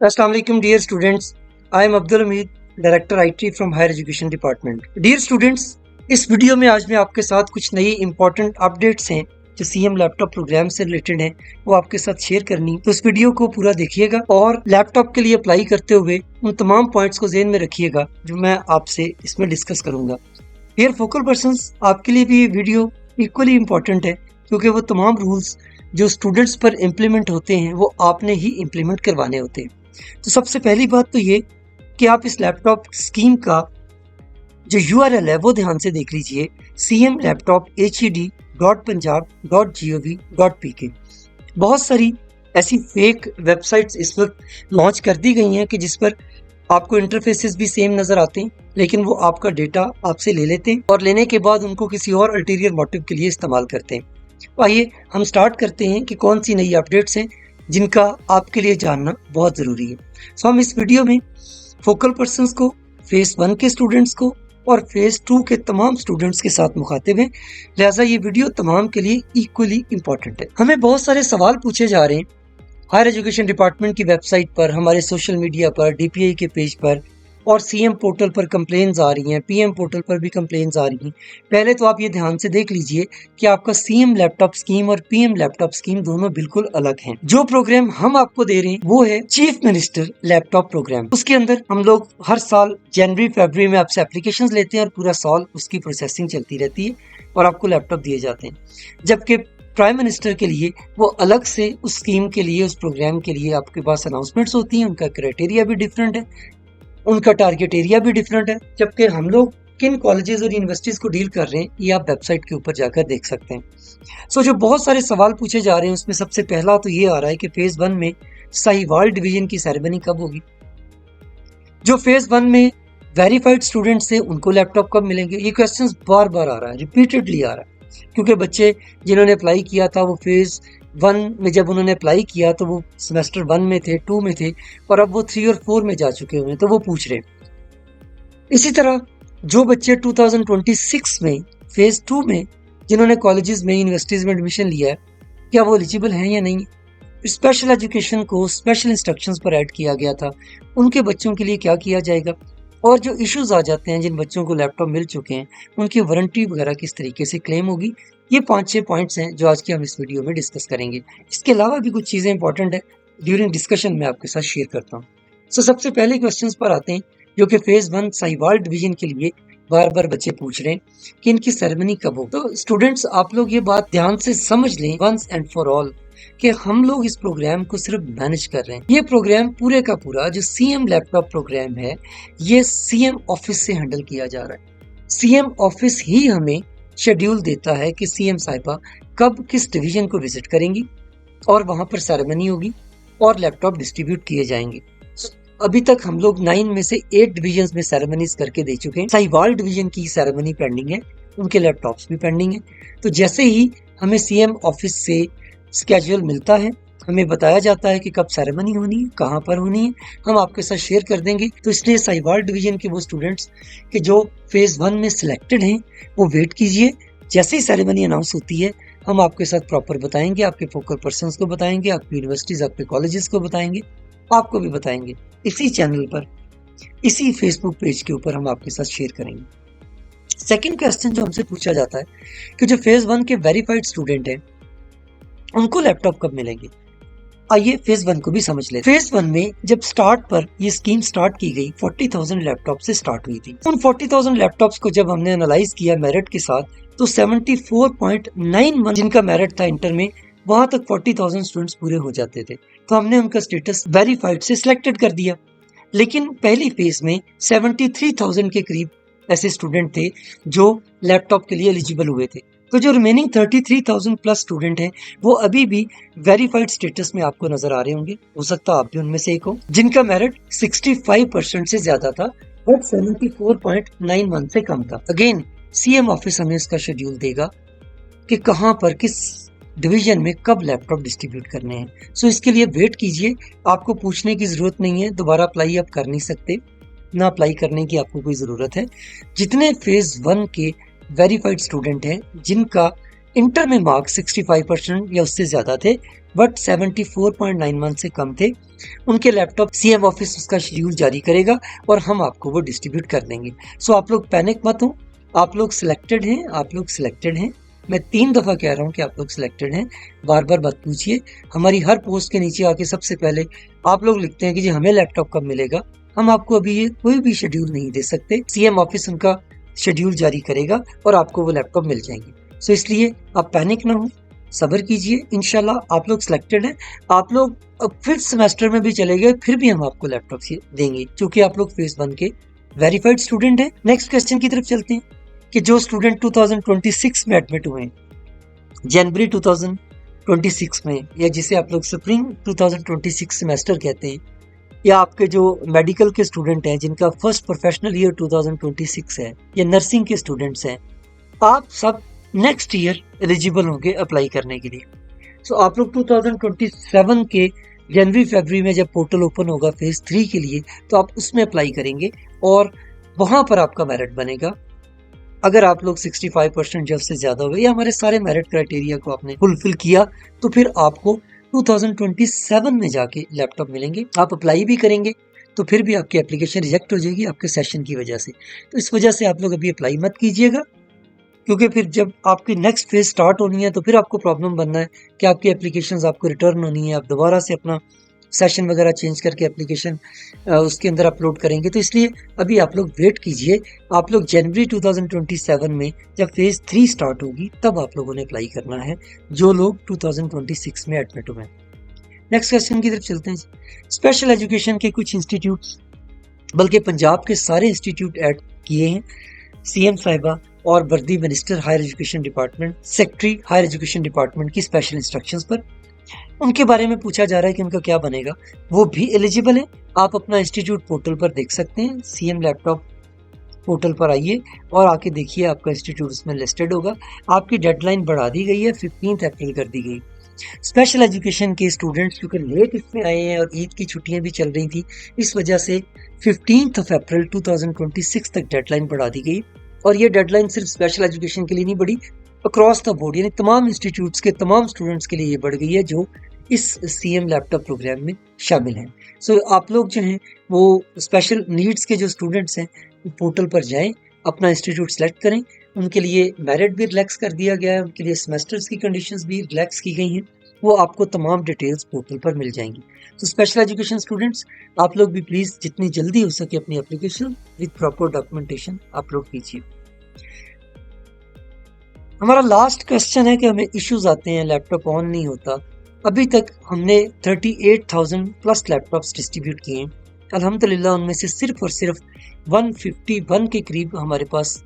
Assalamu alaikum dear students. I am Abdul Hamid, Director IT from Higher Education Department. Dear students, इस video में आज मैं आपके साथ कुछ नई इंपॉर्टेंट अपडेट्स हैं जो सीएम लैपटॉप प्रोग्राम से रिलेटेड हैं वो आपके साथ शेयर करनी। तो इस वीडियो को पूरा देखिएगा और लैपटॉप के लिए अप्लाई करते हुए उन तमाम पॉइंट्स को ज़हन में रखिएगा जो मैं आपसे इसमें डिस्कस करूंगा। डियर फोकल पर्सन्स, आपके लिए भी ये वीडियो इक्वली इम्पॉर्टेंट है क्योंकि वो तमाम रूल्स जो स्टूडेंट्स पर इम्प्लीमेंट होते हैं वो आपने ही इम्प्लीमेंट करवाने होते हैं। तो सबसे पहली बात तो ये कि आप इस लैपटॉप स्कीम का जो URL है वो ध्यान से देख लीजिए, cmlaptop.hed.punjab.gov.pk। बहुत सारी ऐसी फेक वेबसाइट्स इस वक्त लॉन्च कर दी गई हैं कि जिस पर आपको इंटरफेसेस भी सेम नजर आते हैं, लेकिन वो आपका डेटा आपसे ले लेते हैं और लेने के बाद उनको किसी और अल्टीरियर मोटिव के लिए इस्तेमाल करते हैं। तो आइए हम स्टार्ट करते हैं कि कौन सी नई अपडेट्स हैं जिनका आपके लिए जानना बहुत ज़रूरी है। सो हम इस वीडियो में फोकल पर्सन्स को, फेज 1 के स्टूडेंट्स को और फेज 2 के तमाम स्टूडेंट्स के साथ मुखातिब हैं, लिहाजा ये वीडियो तमाम के लिए इक्वली इम्पॉर्टेंट है। हमें बहुत सारे सवाल पूछे जा रहे हैं हायर एजुकेशन डिपार्टमेंट की वेबसाइट पर, हमारे सोशल मीडिया पर, DPI के पेज पर और CM पोर्टल पर कंप्लेन्स आ रही हैं, PM पोर्टल पर भी कंप्लेन्स आ रही हैं। पहले तो आप ये ध्यान से देख लीजिए कि आपका CM लैपटॉप स्कीम और PM लैपटॉप स्कीम दोनों बिल्कुल अलग हैं। जो प्रोग्राम हम आपको दे रहे हैं वो है चीफ मिनिस्टर लैपटॉप प्रोग्राम। उसके अंदर हम लोग हर साल जनवरी फरवरी में आपसे एप्लीकेशंस लेते हैं और पूरा साल उसकी प्रोसेसिंग चलती रहती है और आपको लैपटॉप दिए जाते हैं। जबकि प्राइम मिनिस्टर के लिए वो अलग से उस स्कीम के लिए, उस प्रोग्राम के लिए आपके पास अनाउंसमेंट्स होती हैं, उनका क्राइटेरिया भी डिफरेंट है, उनका टारगेट एरिया भी डिफरेंट है। जबकि हम लोग किन कॉलेजेस और यूनिवर्सिटीज को डील कर रहे हैं ये आप वेबसाइट के ऊपर जाकर देख सकते हैं। जो बहुत सारे सवाल पूछे जा रहे हैं उसमें सबसे पहला तो ये आ रहा है कि फेज 1 में साहिवाल डिवीजन की सेरेमनी कब होगी। जो फेज 1 में वेरीफाइड स्टूडेंट्स थे उनको लैपटॉप कब मिलेंगे, ये क्वेश्चन बार बार आ रहा है, रिपीटेडली आ रहा है। क्योंकि बच्चे जिन्होंने अप्लाई किया था वो फेज 1 में जब उन्होंने अप्लाई किया तो वो सेमेस्टर 1 में थे, 2 में थे और अब वो 3 और 4 में जा चुके हुए हैं, तो वो पूछ रहे हैं। इसी तरह जो बच्चे 2026 में फेज 2 में जिन्होंने कॉलेजेस में, यूनिवर्सिटीज में एडमिशन लिया है, क्या वो एलिजिबल हैं या नहीं। स्पेशल एजुकेशन को स्पेशल इंस्ट्रक्शंस पर ऐड किया गया था, उनके बच्चों के लिए क्या किया जाएगा। और जो इश्यूज आ जाते हैं, जिन बच्चों को लैपटॉप मिल चुके हैं उनकी वारंटी वगैरह किस तरीके से क्लेम होगी। ये 5-6 पॉइंट्स हैं जो आज के हम इस वीडियो में डिस्कस करेंगे। इसके अलावा भी कुछ चीज़ें इंपॉर्टेंट है, ड्यूरिंग डिस्कशन में आपके साथ शेयर करता हूँ। सबसे पहले क्वेश्चंस पर आते हैं जो कि फेज 1 साहिवाल डिवीजन के लिए बार बार बच्चे पूछ रहे हैं कि इनकी सेरेमनी कब हो। तो स्टूडेंट्स, आप लोग ये बात ध्यान से समझ लें वंस एंड फॉर ऑल कि हम लोग इस प्रोग्राम को सिर्फ मैनेज कर रहे हैं। ये प्रोग्राम पूरे का पूरा जो CM लैपटॉप प्रोग्राम है ये CM ऑफिस से हैंडल किया जा रहा है। CM ऑफिस ही हमें शेड्यूल देता है कि CM साहिबा कब किस डिवीजन को विजिट करेंगी और वहां पर सेरेमनी होगी और लैपटॉप डिस्ट्रीब्यूट किए जाएंगे। अभी तक हम लोग 9 में से 8 डिवीजन में सेरेमनीज करके दे चुके हैं। साहिवाल डिवीजन की सेरेमनी पेंडिंग है, उनके लैपटॉप्स भी पेंडिंग है। तो जैसे ही हमें CM ऑफिस से स्केड्यूल मिलता है, हमें बताया जाता है कि कब सेरेमनी होनी है, कहाँ पर होनी है, हम आपके साथ शेयर कर देंगे। तो इसलिए साहिवाल डिवीजन के वो स्टूडेंट्स कि जो फेज 1 में सिलेक्टेड हैं वो वेट कीजिए। जैसे ही सेरेमनी अनाउंस होती है हम आपके साथ प्रॉपर बताएंगे, आपके फोकल पर्सन्स को बताएंगे, आपकी यूनिवर्सिटीज, आपके कॉलेजेस को बताएंगे, आपको भी बताएंगे। इसी चैनल पर, इसी फेसबुक पेज के ऊपर हम आपके साथ शेयर करेंगे। सेकेंड क्वेश्चन जो हमसे पूछा जाता है कि जो फेज 1 के वेरीफाइड स्टूडेंट हैं उनको लैपटॉप कब मिलेंगे। आइए फेज 1 को भी समझ लेते। फेज 1 में जब स्टार्ट पर ये स्कीम स्टार्ट की गई 40,000 लैपटॉप से स्टार्ट हुई थी। उन 40,000 लैपटॉप्स को जब हमने एनालाइज किया मेरिट के साथ तो 74.91 जिनका मेरिट था इंटर में, वहां तक 40,000 स्टूडेंट्स पूरे हो जाते थे, तो हमने उनका स्टेटस वेरीफाइड से सिलेक्टेड कर दिया। लेकिन पहली फेज में 73,000 के करीब ऐसे स्टूडेंट थे जो लैपटॉप के लिए एलिजिबल हुए थे। तो जो रिमेनिंग 33,000 प्लस स्टूडेंट हैं वो अभी भी वेरीफाइड स्टेटस में आपको नजर आ रहे होंगे। हो सकता है आप भी उनमें से एक हो जिनका मेरिट 65% से ज्यादा था बट 74.91 से कम था। अगेन CM ऑफिस हमें इसका शेड्यूल देगा कि कहाँ पर, किस डिवीजन में कब लैपटॉप डिस्ट्रीब्यूट करने हैं। सो इसके लिए वेट कीजिए, आपको पूछने की जरूरत नहीं है, दोबारा अप्लाई आप कर नहीं सकते, ना अप्लाई करने की आपको कोई जरूरत है। जितने फेज 1 के वेरीफाइड स्टूडेंट हैं जिनका इंटर में मार्क्स 65% या उससे ज्यादा थे बट 74.9 मंथ से कम थे उनके लैपटॉप सीएम ऑफिस उसका शेड्यूल जारी करेगा और हम आपको वो डिस्ट्रीब्यूट कर देंगे। सो आप लोग पैनिक मत हो, आप लोग सिलेक्टेड हैं, आप लोग सिलेक्टेड हैं। मैं 3 दफ़ा कह रहा हूँ कि आप लोग सिलेक्टेड हैं, बार बार मत पूछिए। हमारी हर पोस्ट के नीचे आके सबसे पहले आप लोग लिखते हैं कि जी हमें लैपटॉप कब मिलेगा। हम आपको अभी ये कोई भी शेड्यूल नहीं दे सकते, सीएम ऑफिस उनका शेड्यूल जारी करेगा और आपको वो लैपटॉप मिल जाएंगे। सो इसलिए आप पैनिक ना हो, सब्र कीजिए, इंशाल्लाह आप लोग सिलेक्टेड हैं। आप लोग अब 5th सेमेस्टर में भी चले गए फिर भी हम आपको लैपटॉप देंगे क्योंकि आप लोग फेज 1 के वेरीफाइड स्टूडेंट हैं। नेक्स्ट क्वेश्चन की तरफ चलते हैं कि जो स्टूडेंट 2026 में एडमिट हुए हैं, जनवरी 2026 में, या जिसे आप लोग स्प्रिंग 2026 सेमेस्टर कहते हैं, या आपके जो मेडिकल के स्टूडेंट हैं जिनका फर्स्ट प्रोफेशनल ईयर 2026 है, या नर्सिंग के स्टूडेंट्स हैं, आप सब नेक्स्ट ईयर एलिजिबल होंगे अप्लाई करने के लिए। सो आप लोग 2027 के जनवरी फरवरी में जब पोर्टल ओपन होगा फेज 3 के लिए तो आप उसमें अप्लाई करेंगे और वहां पर आपका मेरिट बनेगा। अगर आप लोग 65% जब से ज्यादा हो गए या हमारे सारे मेरिट क्राइटेरिया को आपने फुलफिल किया तो फिर आपको 2027 में जाके लैपटॉप मिलेंगे। आप अप्लाई भी करेंगे तो फिर भी आपकी एप्लीकेशन रिजेक्ट हो जाएगी आपके सेशन की वजह से। तो इस वजह से आप लोग अभी अप्लाई मत कीजिएगा, क्योंकि फिर जब आपकी नेक्स्ट फेज स्टार्ट होनी है तो फिर आपको प्रॉब्लम बनना है कि आपकी एप्लीकेशंस आपको रिटर्न होनी है, आप दोबारा से अपना सेशन वगैरह चेंज करके एप्लीकेशन उसके अंदर अपलोड करेंगे। तो इसलिए अभी आप लोग वेट कीजिए। आप लोग जनवरी 2027 में जब फेज 3 स्टार्ट होगी तब आप लोगों ने अप्लाई करना है, जो लोग 2026 में एडमिट हुए हैं। नेक्स्ट क्वेश्चन की तरफ चलते हैं। स्पेशल एजुकेशन के कुछ इंस्टीट्यूट, बल्कि पंजाब के सारे इंस्टीट्यूट ऐड किए हैं सीएम साहिबा और वर्दी minister higher education department, secretary higher education department की स्पेशल इंस्ट्रक्शंस पर। उनके बारे में पूछा जा रहा है कि उनका क्या बनेगा। वो भी एलिजिबल है, आप अपना इंस्टीट्यूट पोर्टल पर देख सकते हैं। सीएम लैपटॉप पोर्टल पर आइए और आके देखिए, आपका इंस्टीट्यूट उसमें लिस्टेड होगा। आपकी डेडलाइन बढ़ा दी गई है, 15 अप्रैल कर दी गई। स्पेशल एजुकेशन के स्टूडेंट्स क्योंकि लेट इसमें आए हैं और ईद की छुट्टियां भी चल रही थी, इस वजह से 15 अप्रैल 2026 तक डेडलाइन बढ़ा दी गई। और ये डेडलाइन सिर्फ स्पेशल एजुकेशन के लिए नहीं बढ़ी, अक्रॉस द बोर्ड यानी तमाम इंस्टीट्यूट्स के तमाम स्टूडेंट्स के लिए ये बढ़ गई है जो इस सीएम लैपटॉप प्रोग्राम में शामिल हैं। सो आप लोग जो हैं वो स्पेशल नीड्स के जो स्टूडेंट्स हैं पोर्टल पर जाएं, अपना इंस्टीट्यूट सेलेक्ट करें। उनके लिए मेरिट भी रिलैक्स कर दिया गया है, उनके लिए सेमेस्टर्स की कंडीशंस भी रिलैक्स की गई हैं। वो आपको तमाम डिटेल्स पोर्टल पर मिल जाएंगी। तो स्पेशल एजुकेशन स्टूडेंट्स, आप लोग भी प्लीज़ जितनी जल्दी हो सके अपनी application with proper documentation upload कीजिए। हमारा लास्ट क्वेश्चन है कि हमें इश्यूज आते हैं, लैपटॉप ऑन नहीं होता। अभी तक हमने 38,000 प्लस लैपटॉप्स डिस्ट्रीब्यूट किए हैं। अल्हम्दुलिल्लाह उनमें से सिर्फ और सिर्फ 151 के करीब हमारे पास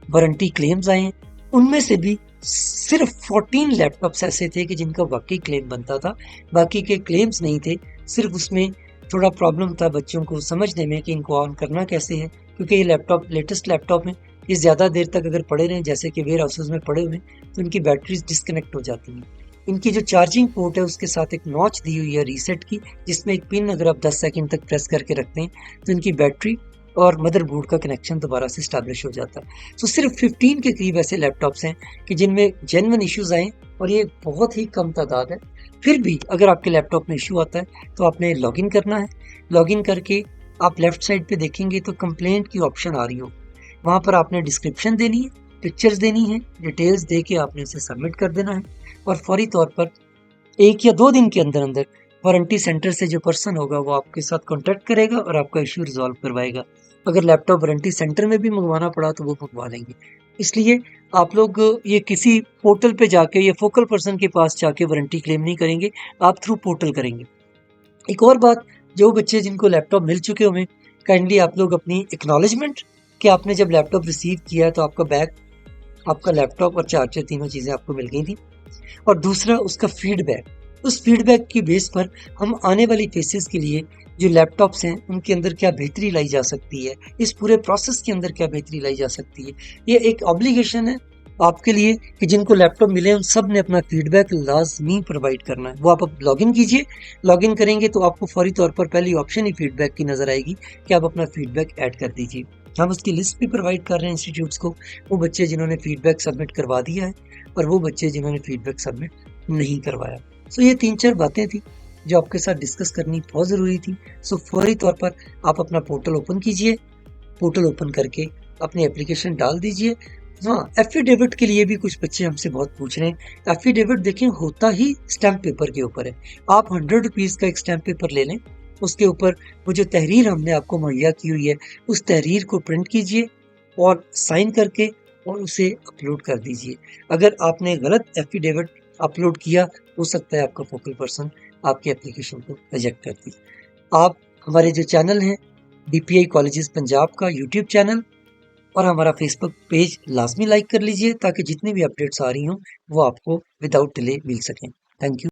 वारंटी क्लेम्स आए हैं। उनमें से भी सिर्फ 14 लैपटॉप्स ऐसे थे कि जिनका वाकई क्लेम बनता था, बाकी के क्लेम्स नहीं थे। सिर्फ उसमें थोड़ा प्रॉब्लम था बच्चों को समझने में कि इनको ऑन करना कैसे है, क्योंकि ये लैपटॉप लेटेस्ट लैपटॉप है। ये ज़्यादा देर तक अगर पड़े रहें जैसे कि वेयर हाउसेज में पड़े हुए तो इनकी बैटरीज डिस्कनेक्ट हो जाती हैं। इनकी जो चार्जिंग पोर्ट है उसके साथ एक नॉच दी हुई है रीसेट की, जिसमें एक पिन अगर आप 10 सेकंड तक प्रेस करके रखते हैं तो इनकी बैटरी और मदरबोर्ड का कनेक्शन दोबारा से स्टैब्लिश हो जाता है। तो सिर्फ 15 के करीब ऐसे लैपटॉप्स हैं कि जिनमें जेन्युइन इश्यूज आए और ये बहुत ही कम तादाद है। फिर भी अगर आपके लैपटॉप में इशू आता है तो आपने लॉगिन करना है। लॉगिन करके आप लेफ्ट साइड पे देखेंगे तो कंप्लेंट की ऑप्शन आ रही हो, वहाँ पर आपने डिस्क्रिप्शन देनी है, पिक्चर्स देनी है, डिटेल्स दे के आपने उसे सबमिट कर देना है और फौरी तौर पर 1 या 2 दिन के अंदर अंदर वारंटी सेंटर से जो पर्सन होगा वो आपके साथ कॉन्टैक्ट करेगा और आपका इशू रिजॉल्व करवाएगा। अगर लैपटॉप वारंटी सेंटर में भी मंगवाना पड़ा तो वो मंगवा लेंगे। इसलिए आप लोग ये किसी पोर्टल पे जाके या फोकल पर्सन के पास जाके वारंटी क्लेम नहीं करेंगे, आप थ्रू पोर्टल करेंगे। एक और बात, जो बच्चे जिनको लैपटॉप मिल चुके होंगे, काइंडली आप लोग अपनी एक्नॉलेजमेंट कि आपने जब लैपटॉप रिसीव किया तो आपका बैग, आपका लैपटॉप और चार्जर तीनों चीज़ें आपको मिल गई थी। और दूसरा उसका फीडबैक, उस फीडबैक की बेस पर हम आने वाली फेसेस के लिए जो लैपटॉप्स हैं उनके अंदर क्या बेहतरी लाई जा सकती है, इस पूरे प्रोसेस के अंदर क्या बेहतरी लाई जा सकती है, ये एक ऑब्लिगेशन है आपके लिए कि जिनको लैपटॉप मिले उन सब ने अपना फीडबैक लाजमी प्रोवाइड करना है। वो आप लॉगिन कीजिए, लॉगिन करेंगे तो आपको फौरी तौर पर पहली ऑप्शन ही फीडबैक की नज़र आएगी कि आप अपना फीडबैक ऐड कर दीजिए। हम उसकी लिस्ट भी प्रोवाइड कर रहे हैं इंस्टीट्यूट्स को, वो बच्चे जिन्होंने फीडबैक सबमिट करवा दिया है और वो बच्चे जिन्होंने फीडबैक सबमिट नहीं करवाया। सो ये 3-4 बातें थी जो आपके साथ डिस्कस करनी बहुत ज़रूरी थी। सो फौरी तौर पर आप अपना पोर्टल ओपन कीजिए, पोर्टल ओपन करके अपनी एप्लीकेशन डाल दीजिए। हाँ, एफिडेविट के लिए भी कुछ बच्चे हमसे बहुत पूछ रहे हैं। एफिडेविट देखिए होता ही स्टैम्प पेपर के ऊपर है। आप 100 रुपीज़ का एक स्टैम्प पेपर ले लें, उसके ऊपर वो जो तहरीर हमने आपको मुहैया की हुई है, उस तहरीर को प्रिंट कीजिए और साइन करके और उसे अपलोड कर दीजिए। अगर आपने गलत एफिडेविट अपलोड किया, हो सकता है आपका फोकल पर्सन आपकी एप्लीकेशन को रिजेक्ट कर दे। आप हमारे जो चैनल हैं, DPI कॉलेजेस पंजाब का यूट्यूब चैनल और हमारा फेसबुक पेज लाजमी लाइक कर लीजिए ताकि जितनी भी अपडेट्स आ रही हों वो आपको विदाउट डिले मिल सकें। Thank you.